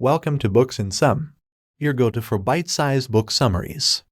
Welcome to Books in Sum, your go-to for bite-sized book summaries.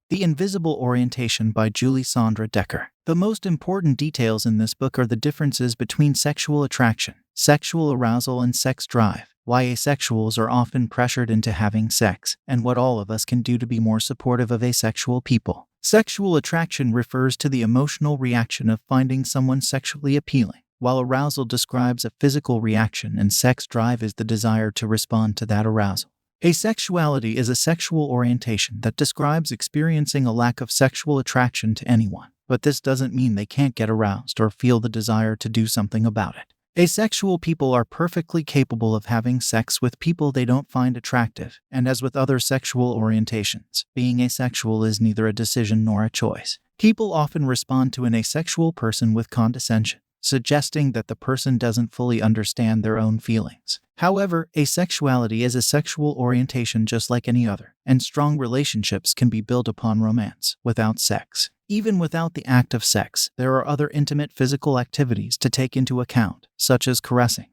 The Invisible Orientation by Julie Sondra Decker. The most important details in this book are the differences between sexual attraction, sexual arousal, and sex drive, why asexuals are often pressured into having sex, and what all of us can do to be more supportive of asexual people. Sexual attraction refers to the emotional reaction of finding someone sexually appealing, while arousal describes a physical reaction and sex drive is the desire to respond to that arousal. Asexuality is a sexual orientation that describes experiencing a lack of sexual attraction to anyone, but this doesn't mean they can't get aroused or feel the desire to do something about it. Asexual people are perfectly capable of having sex with people they don't find attractive, and as with other sexual orientations, being asexual is neither a decision nor a choice. People often respond to an asexual person with condescension, suggesting that the person doesn't fully understand their own feelings. However, asexuality is a sexual orientation just like any other, and strong relationships can be built upon romance, without sex. Even without the act of sex, there are other intimate physical activities to take into account, such as caressing,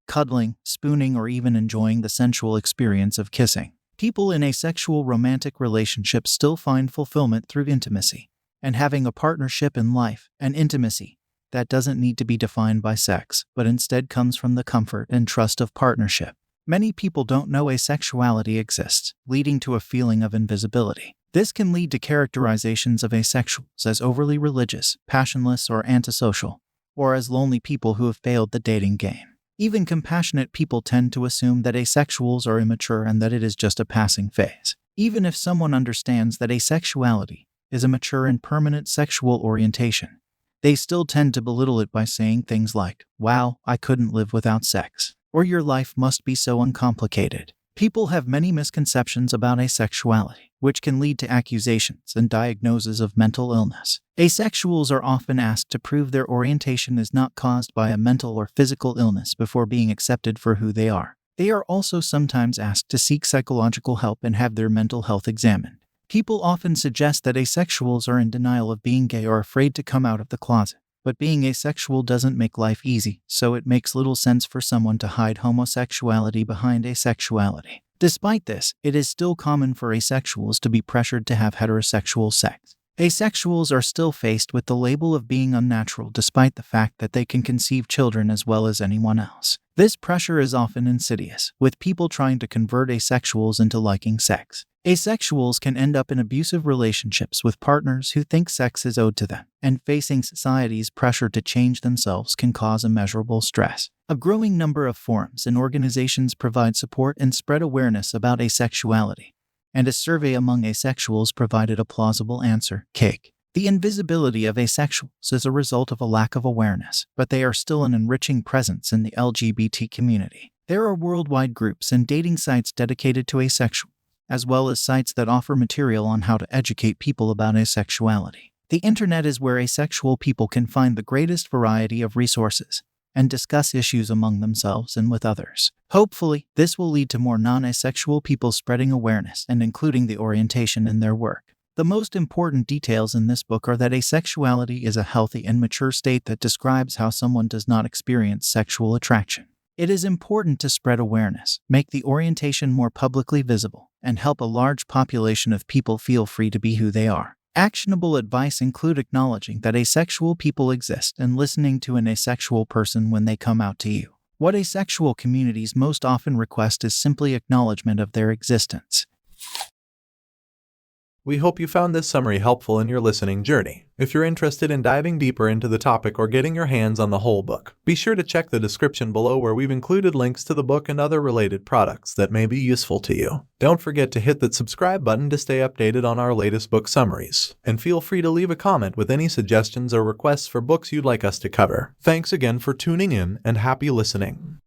cuddling, spooning, or even enjoying the sensual experience of kissing. People in asexual romantic relationships still find fulfillment through intimacy, and having a partnership in life, and intimacy that doesn't need to be defined by sex, but instead comes from the comfort and trust of partnership. Many people don't know asexuality exists, leading to a feeling of invisibility. This can lead to characterizations of asexuals as overly religious, passionless, or antisocial, or as lonely people who have failed the dating game. Even compassionate people tend to assume that asexuals are immature and that it is just a passing phase. Even if someone understands that asexuality is a mature and permanent sexual orientation, they still tend to belittle it by saying things like, "Wow, I couldn't live without sex," or "Your life must be so uncomplicated." People have many misconceptions about asexuality, which can lead to accusations and diagnoses of mental illness. Asexuals are often asked to prove their orientation is not caused by a mental or physical illness before being accepted for who they are. They are also sometimes asked to seek psychological help and have their mental health examined. People often suggest that asexuals are in denial of being gay or afraid to come out of the closet. But being asexual doesn't make life easy, so it makes little sense for someone to hide homosexuality behind asexuality. Despite this, it is still common for asexuals to be pressured to have heterosexual sex. Asexuals are still faced with the label of being unnatural despite the fact that they can conceive children as well as anyone else. This pressure is often insidious, with people trying to convert asexuals into liking sex. Asexuals can end up in abusive relationships with partners who think sex is owed to them, and facing society's pressure to change themselves can cause immeasurable stress. A growing number of forums and organizations provide support and spread awareness about asexuality, and a survey among asexuals provided a plausible answer: cake. The invisibility of asexuals is a result of a lack of awareness, but they are still an enriching presence in the LGBT community. There are worldwide groups and dating sites dedicated to asexuals, as well as sites that offer material on how to educate people about asexuality. The internet is where asexual people can find the greatest variety of resources and discuss issues among themselves and with others. Hopefully, this will lead to more non-asexual people spreading awareness and including the orientation in their work. The most important details in this book are that asexuality is a healthy and mature state that describes how someone does not experience sexual attraction. It is important to spread awareness, make the orientation more publicly visible, and help a large population of people feel free to be who they are. Actionable advice include acknowledging that asexual people exist and listening to an asexual person when they come out to you. What asexual communities most often request is simply acknowledgement of their existence. We hope you found this summary helpful in your listening journey. If you're interested in diving deeper into the topic or getting your hands on the whole book, be sure to check the description below where we've included links to the book and other related products that may be useful to you. Don't forget to hit that subscribe button to stay updated on our latest book summaries, and feel free to leave a comment with any suggestions or requests for books you'd like us to cover. Thanks again for tuning in, and happy listening.